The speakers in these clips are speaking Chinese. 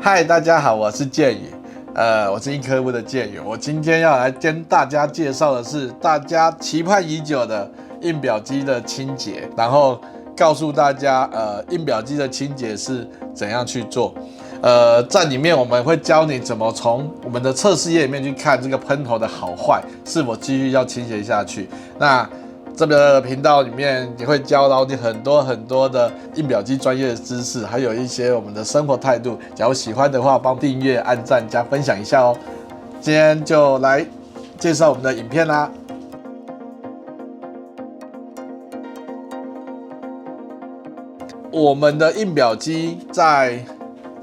嗨，大家好，我是建宇，我是硬科部的建宇。我今天要来跟大家介绍的是大家期盼已久的印表机的清洁，然后告诉大家，印表机的清洁是怎样去做。在里面我们会教你怎么从我们的测试页里面去看这个喷头的好坏，是否继续要清洁下去。那这个频道里面也会教导你很多的印表机专业的知识，还有一些我们的生活态度。假如喜欢的话，帮订阅、按赞、加分享一下哦。今天就来介绍我们的影片啦。我们的印表机在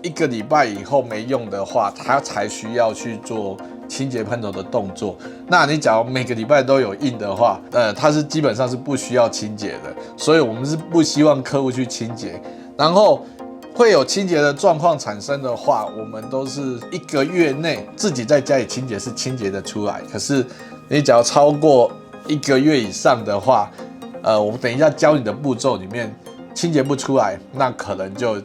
1个礼拜以后没用的话，它才需要去做清洁喷头的动作。那你假如每个礼拜都有印的话，它是基本上是不需要清洁的，所以我们是不希望客户去清洁。然后会有清洁的状况产生的话，我们都是1个月内自己在家里清洁是清洁的出来。可是你只要超过1个月以上的话，我们等一下教你的步骤里面清洁不出来，那可能就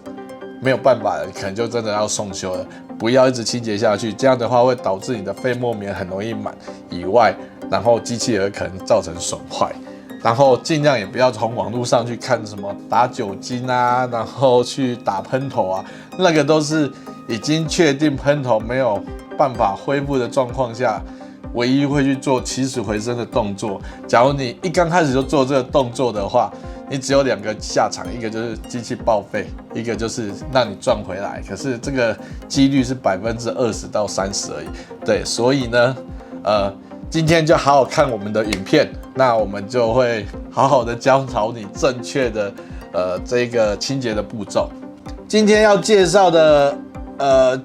没有办法了，可能就真的要送修了。不要一直清洁下去，这样的话会导致你的肺膜棉很容易满以外，然后机器也可能造成损坏。然后尽量也不要从网络上去看什么打酒精啊，然后去打喷头啊，那个都是已经确定喷头没有办法恢复的状况下，唯一会去做起死回生的动作。假如你一刚开始就做这个动作的话，你只有2个下场，一个就是机器报废，一个就是让你赚回来。可是这个几率是20%到30%而已。对，所以呢，今天就好好看我们的影片，那我们就会好好的教导你正确的这个清洁的步骤。今天要介绍的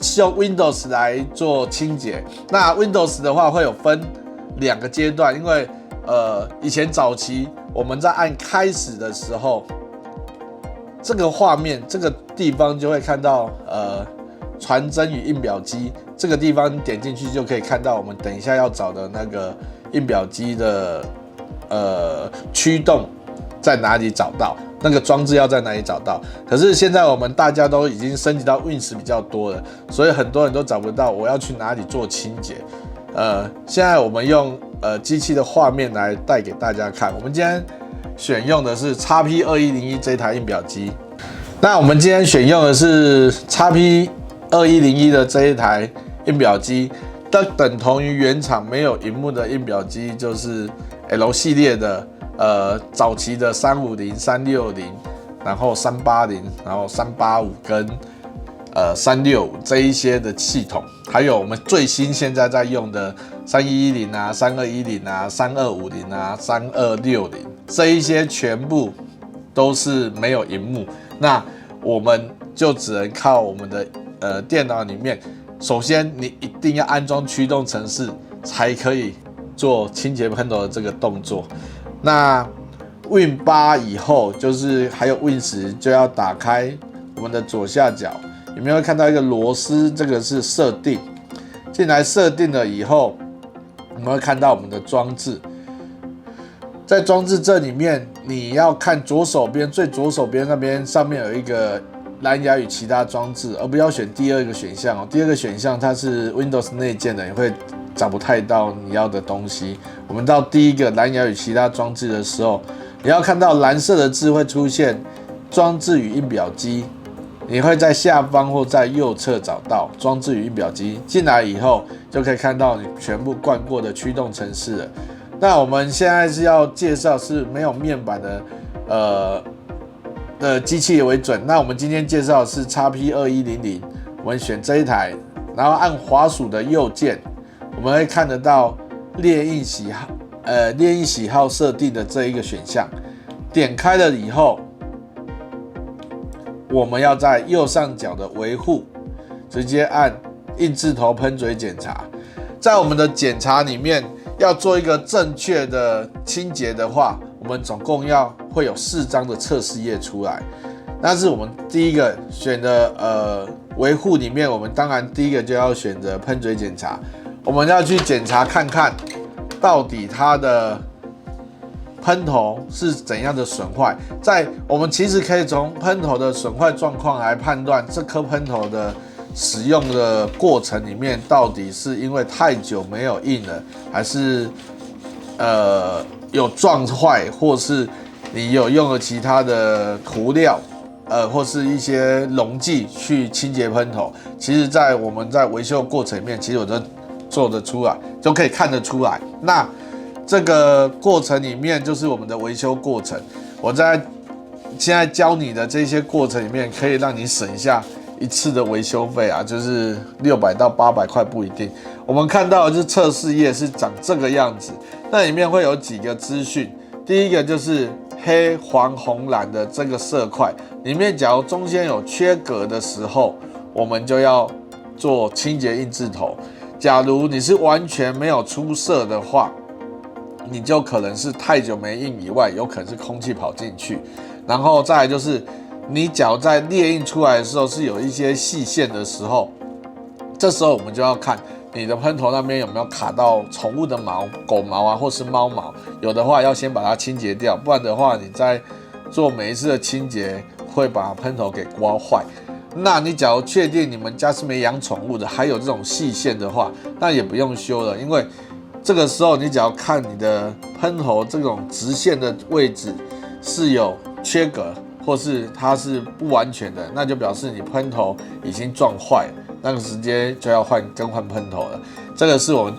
是用 Windows 来做清洁。那 Windows 的话会有分2个阶段，因为以前早期我们在按开始的时候，这个画面这个地方就会看到传真与印表机这个地方，点进去就可以看到我们等一下要找的那个印表机的驱动在哪里找到，那个装置要在哪里找到。可是现在我们大家都已经升级到 Win10 比较多了，所以很多人都找不到我要去哪里做清洁。现在我们用机器的画面来带给大家看。我们今天选用的是 XP2101 这台印表机。那我们今天选用的是 XP2101 的这一台印表机，等同于原厂没有萤幕的印表机，就是 L 系列的早期的350、360，然后380，然后385跟365这一些的系统，还有我们最新现在在用的3110啊、3210啊、3250啊、3260这一些全部都是没有萤幕。那我们就只能靠我们的电脑里面，首先你一定要安装驱动程式，才可以做清洁喷头的这个动作。那 Win8 以后，就是还有 Win10 就要打开我们的左下角，有没有看到一个螺丝？这个是设定。进来设定了以后，我们会看到我们的装置。在装置这里面，你要看左手边最左手边那边上面有一个蓝牙与其他装置，而不要选第2个选项哦。第2个选项它是 Windows 内建的，你会找不太到你要的东西。我们到第1个蓝牙与其他装置的时候，你要看到蓝色的字会出现装置与印表机，你会在下方或在右侧找到装置与印表机。进来以后就可以看到你全部灌过的驱动程式了。那我们现在是要介绍是没有面板的机器为准。那我们今天介绍的是 XP2100，我们选这一台，然后按滑鼠的右键，我们会看得到列印喜好设定的这一个选项。点开了以后，我们要在右上角的维护，直接按印字头喷嘴检查。在我们的检查里面，要做一个正确的清洁的话，我们总共会有4张的测试页出来。但是我们第1个选的维护里面，我们当然第1个就要选择喷嘴检查。我们要去检查看看，到底它的喷头是怎样的损坏。我们其实可以从喷头的损坏状况来判断这颗喷头的使用的过程里面，到底是因为太久没有印了，还是有撞坏，或是你有用了其他的涂料，或是一些溶剂去清洁喷头。其实，在我们在维修过程里面，其实我都做得出来，都可以看得出来。那这个过程里面就是我们的维修过程。我在现在教你的这些过程里面，可以让你省下一次的维修费啊，就是600到800块不一定。我们看到的就是测试页是长这个样子，那里面会有几个资讯。第一个就是黑、黄、红、蓝的这个色块，里面假如中间有缺格的时候，我们就要做清洁印字头。假如你是完全没有出色的话，你就可能是太久没印以外，有可能是空气跑进去。然后再来就是，你假如在列印出来的时候是有一些细线的时候，这时候我们就要看你的喷头那边有没有卡到宠物的毛、狗毛啊，或是猫毛，有的话要先把它清洁掉，不然的话你在做每一次的清洁会把喷头给刮坏。那你假如确定你们家是没养宠物的，还有这种细线的话，那也不用修了，因为这个时候你只要看你的喷头这种直线的位置是有缺格，或是它是不完全的，那就表示你喷头已经撞坏了，那个直接就要更换喷头了。这个是我们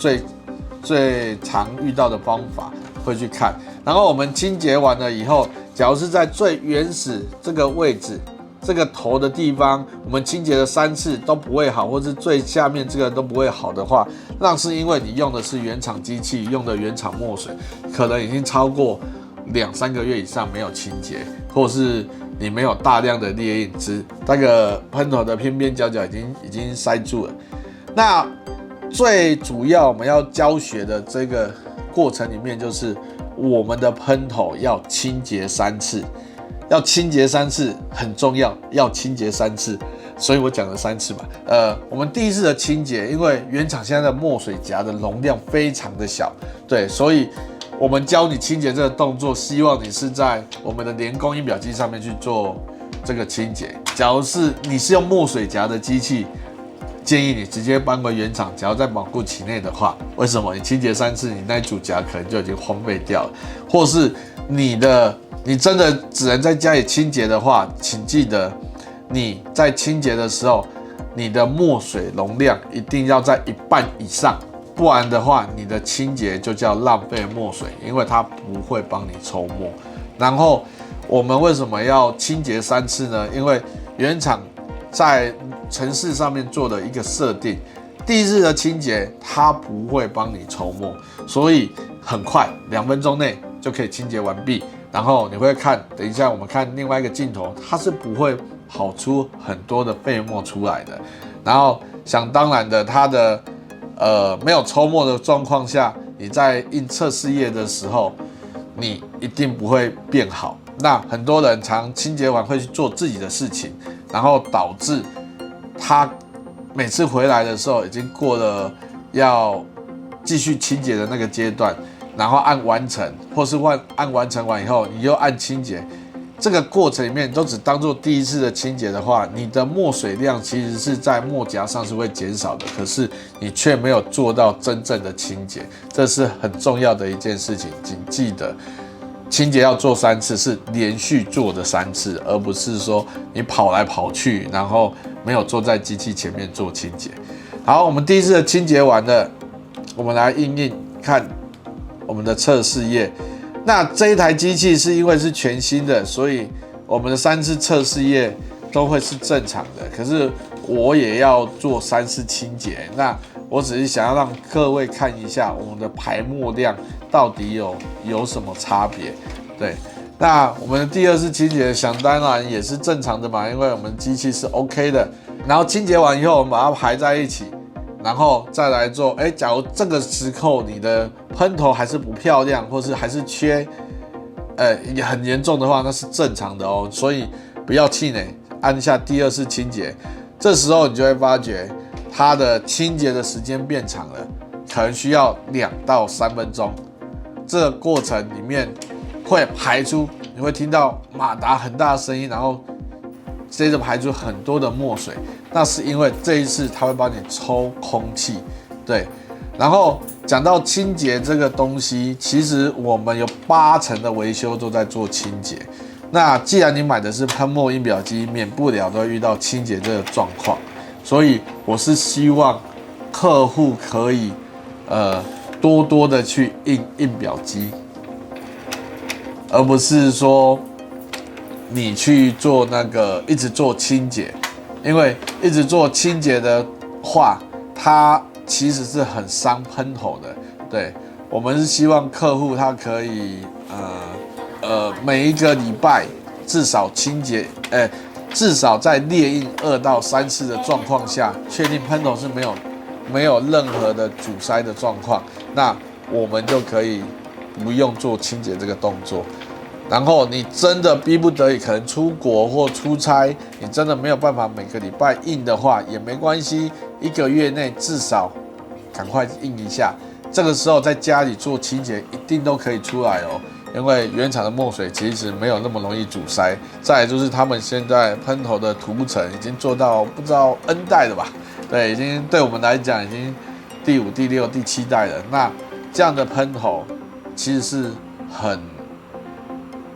最常遇到的方法，会去看。然后我们清洁完了以后，假如是在最原始这个位置，这个头的地方，我们清洁了3次都不会好，或是最下面这个都不会好的话，那是因为你用的是原厂机器，用的原厂墨水，可能已经超过2-3个月以上没有清洁，或是你没有大量的列印汁，那个喷头的边边角角已经塞住了。那最主要我们要教学的这个过程里面，就是我们的喷头要清洁3次。要清洁3次很重要，要清洁3次，所以我讲了3次嘛。我们第一次的清洁，因为原厂现在的墨水夹的容量非常的小，对，所以我们教你清洁这个动作，希望你是在我们的联工印表机上面去做这个清洁。假如是你是用墨水夹的机器，建议你直接搬回原厂，只要在保固期内的话，为什么？你清洁3次，你那组夹可能就已经荒废掉了，或是你真的只能在家里清洁的话，请记得你在清洁的时候，你的墨水容量一定要在1半以上，不然的话，你的清洁就叫浪费墨水，因为它不会帮你抽墨。然后我们为什么要清洁3次呢？因为原厂在程式上面做的一个设定，第一次的清洁它不会帮你抽墨，所以很快2分钟内就可以清洁完毕。然后你会看，等一下我们看另外一个镜头，它是不会跑出很多的废沫出来的。然后想当然的，它的没有抽墨的状况下，你在印测试页的时候，你一定不会变好。那很多人常清洁完会去做自己的事情，然后导致他每次回来的时候已经过了要继续清洁的那个阶段。然后按完成，或是按完成完以后，你又按清洁，这个过程里面都只当做第一次的清洁的话，你的墨水量其实是在墨夹上是会减少的，可是你却没有做到真正的清洁，这是很重要的一件事情，请记得清洁要做3次，是连续做的3次，而不是说你跑来跑去，然后没有坐在机器前面做清洁。好，我们第一次的清洁完了，我们来印看我们的测试页。那这一台机器是因为是全新的，所以我们的3次测试页都会是正常的。可是我也要做3次清洁，那我只是想要让各位看一下我们的排墨量到底有什么差别。对，那我们的第2次清洁想当然也是正常的嘛，因为我们机器是 OK 的。然后清洁完以后，我们把它排在一起。然后再来做，假如这个时候你的喷头还是不漂亮，或是还是缺，也很严重的话，那是正常的哦。所以不要气馁，按下第2次清洁，这时候你就会发觉它的清洁的时间变长了，可能需要2到3分钟。这个过程里面会排出，你会听到马达很大的声音，然后接着排出很多的墨水。那是因为这一次它会帮你抽空气，对。然后讲到清洁这个东西，其实我们有80%的维修都在做清洁。那既然你买的是喷墨印表机，免不了都会遇到清洁这个状况，所以我是希望客户可以多多的去印表机，而不是说你去做那个一直做清洁，因为一直做清洁的话，它其实是很伤喷头的。对，我们是希望客户他可以每一个礼拜至少清洁，至少在列印2到3次的状况下，确定喷头是没有任何的阻塞的状况，那我们就可以不用做清洁这个动作。然后你真的逼不得已，可能出国或出差，你真的没有办法每个礼拜印的话，也没关系，1个月内至少赶快印一下。这个时候在家里做清洁一定都可以出来哦，因为原厂的墨水其实没有那么容易阻塞。再来就是他们现在喷头的涂层已经做到不知道 N 代了吧？对，已经对我们来讲已经第5、第6、第7代了。那这样的喷头其实是很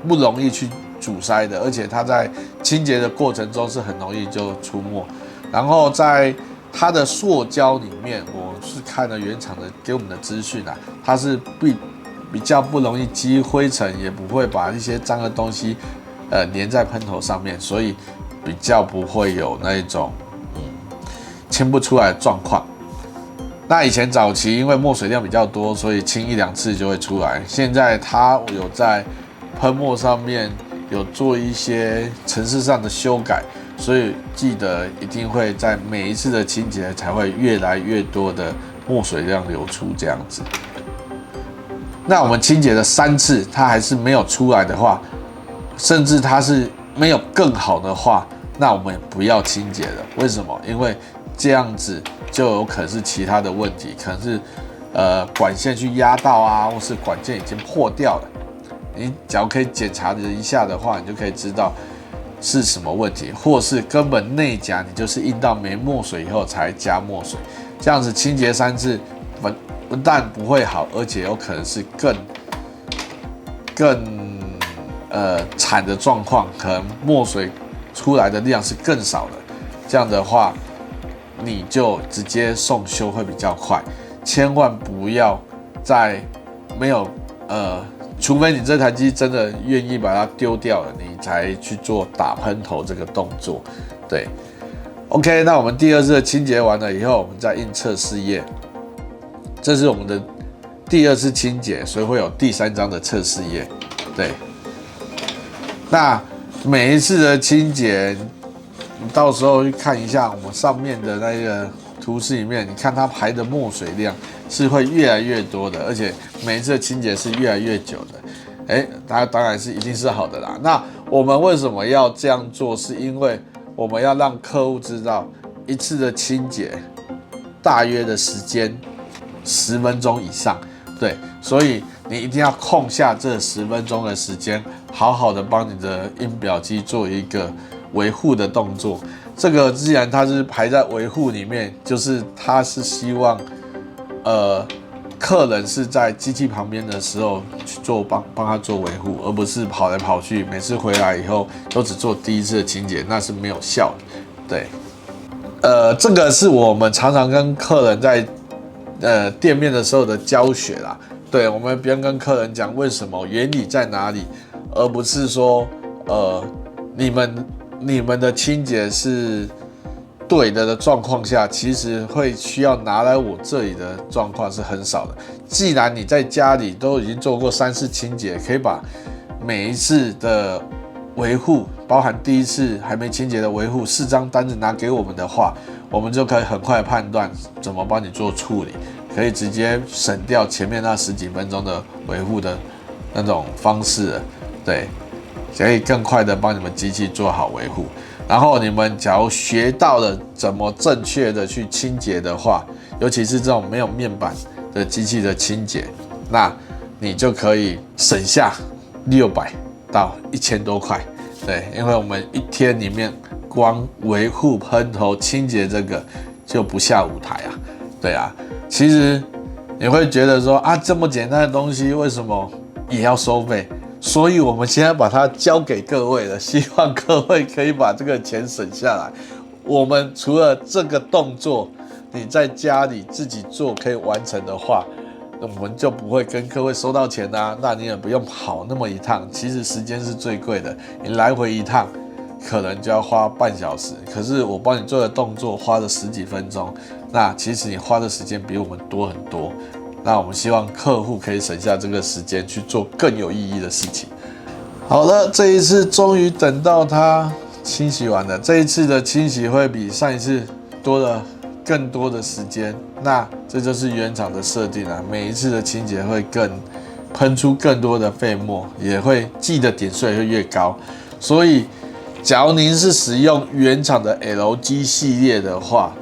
不容易去阻塞的，而且它在清洁的过程中是很容易就出墨。然后在它的塑胶里面，我是看了原厂的给我们的资讯啊，它是比较不容易积灰尘，也不会把一些脏的东西粘在喷头上面，所以比较不会有那一种清不出来的状况。那以前早期因为墨水量比较多，所以清1、2次就会出来。现在它有在喷墨上面有做一些程式上的修改，所以记得一定会在每一次的清洁才会越来越多的墨水量流出这样子。那我们清洁了3次，它还是没有出来的话，甚至它是没有更好的话，那我们不要清洁了。为什么？因为这样子就有可能是其他的问题，可能是管线去压到啊，或是管件已经破掉了。你只要可以检查一下的话，你就可以知道是什么问题，或是根本内夹你就是印到没墨水以后才加墨水，这样子清洁3次不但不会好，而且有可能是更惨的状况，可能墨水出来的量是更少的。这样的话，你就直接送修会比较快，千万不要在没有除非你这台机真的愿意把它丢掉了，你才去做打喷头这个动作。对 ，OK， 那我们第2次的清洁完了以后，我们再印测试页。这是我们的第2次清洁，所以会有第3张的测试页。对，那每一次的清洁，你到时候去看一下我们上面的那个图示里面，你看它排的墨水量是会越来越多的，而且每一次的清洁是越来越久的。它当然是一定是好的啦。那我们为什么要这样做？是因为我们要让客户知道一次的清洁大约的时间10分钟以上。对，所以你一定要空下这10分钟的时间，好好的帮你的印表机做一个维护的动作。这个既然它是排在维护里面，就是它是希望客人是在机器旁边的时候去做帮他做维护，而不是跑来跑去，每次回来以后都只做第1次的清洁，那是没有效的。对，这个是我们常常跟客人在店面的时候的教学啦。对，我们别跟客人讲为什么，原理在哪里，而不是说你们的清洁是对的状况下，其实会需要拿来我这里的状况是很少的。既然你在家里都已经做过3次清洁，可以把每一次的维护，包含第1次还没清洁的维护4张单子拿给我们的话，我们就可以很快判断怎么帮你做处理，可以直接省掉前面那10几分钟的维护的那种方式了。对，可以更快的帮你们机器做好维护。然后你们假如学到了怎么正确的去清洁的话，尤其是这种没有面板的机器的清洁，那你就可以省下600到1000多块。对，因为我们一天里面光维护喷头清洁这个就不下舞台啊。对啊，其实你会觉得说啊，这么简单的东西为什么也要收费？所以我们现在把它交给各位了，希望各位可以把这个钱省下来。我们除了这个动作，你在家里自己做可以完成的话，我们就不会跟各位收到钱啊。那你也不用跑那么一趟，其实时间是最贵的，你来回一趟可能就要花半小时，可是我帮你做的动作花了10几分钟，那其实你花的时间比我们多很多。那我们希望客户可以省下这个时间去做更有意义的事情。好了，这一次终于等到它清洗完了。这一次的清洗会比上一次多了更多的时间。那这就是原厂的设定啊，每一次的清洁会更喷出更多的废沫，也会记的点数也会越高。所以，假如您是使用原厂的 LG 系列的话，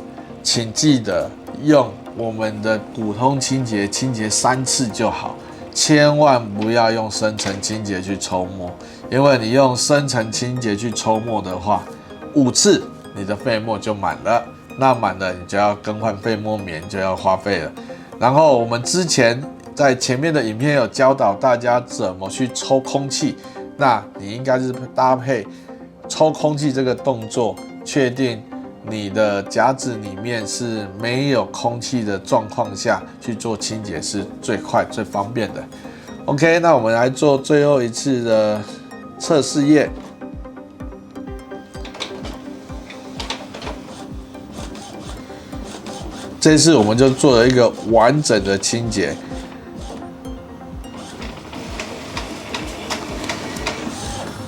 请记得用我们的普通清洁3次就好，千万不要用深层清洁去抽墨，因为你用深层清洁去抽墨的话，5次你的废沫就满了，那满了你就要更换废沫棉，就要花费了。然后我们之前在前面的影片有教导大家怎么去抽空气，那你应该是搭配抽空气这个动作，确定你的夹子里面是没有空气的状况下去做清洁是最快最方便的。OK， 那我们来做最后一次的测试页。这次我们就做了一个完整的清洁。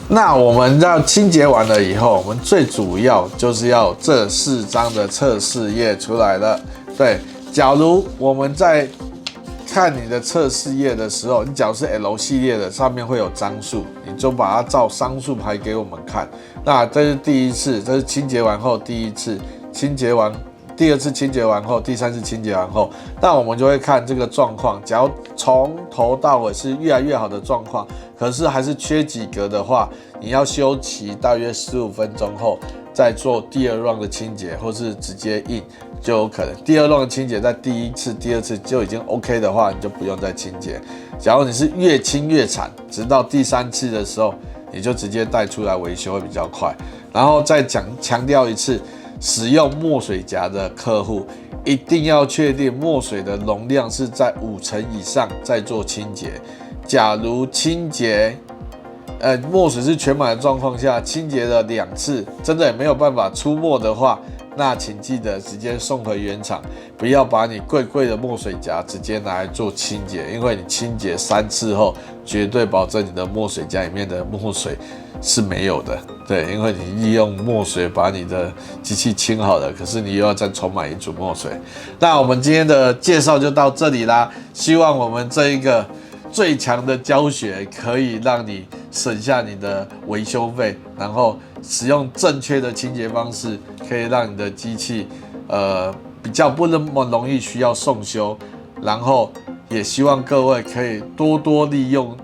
那我们要清洁完了以后，我们最主要就是要这4张的测试页出来了。对，假如我们在看你的测试页的时候，你假如是 L 系列的，上面会有张数，你就把它照张数牌给我们看。那这是第一次，这是清洁完后第一次清洁完。第2次清洁完后，第3次清洁完后，那我们就会看这个状况。假如从头到尾是越来越好的状况，可是还是缺几格的话，你要休息大约15分钟后再做第2 round 的清洁，或是直接印就有可能。第2 round 的清洁在第1次、第2次就已经 OK 的话，你就不用再清洁。假如你是越清越惨，直到第3次的时候，你就直接带出来维修会比较快。然后再强调一次。使用墨水夹的客户一定要确定墨水的容量是在5成以上再做清洁。假如清洁墨水是全满的状况下，清洁了2次，真的也没有办法出墨的话，那请记得直接送回原厂，不要把你贵的墨水夹直接拿来做清洁，因为你清洁3次后，绝对保证你的墨水夹里面的墨水是没有的。对，因为你利用墨水把你的机器清好了，可是你又要再重买一组墨水。那我们今天的介绍就到这里啦，希望我们这一个最强的教学可以让你省下你的维修费，然后使用正确的清洁方式，可以让你的机器比较不那么容易需要送修，然后也希望各位可以多多利用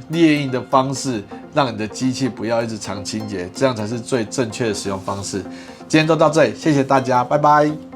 列印的方式，让你的机器不要一直常清洁，这样才是最正确的使用方式。今天就到这里，谢谢大家，拜拜。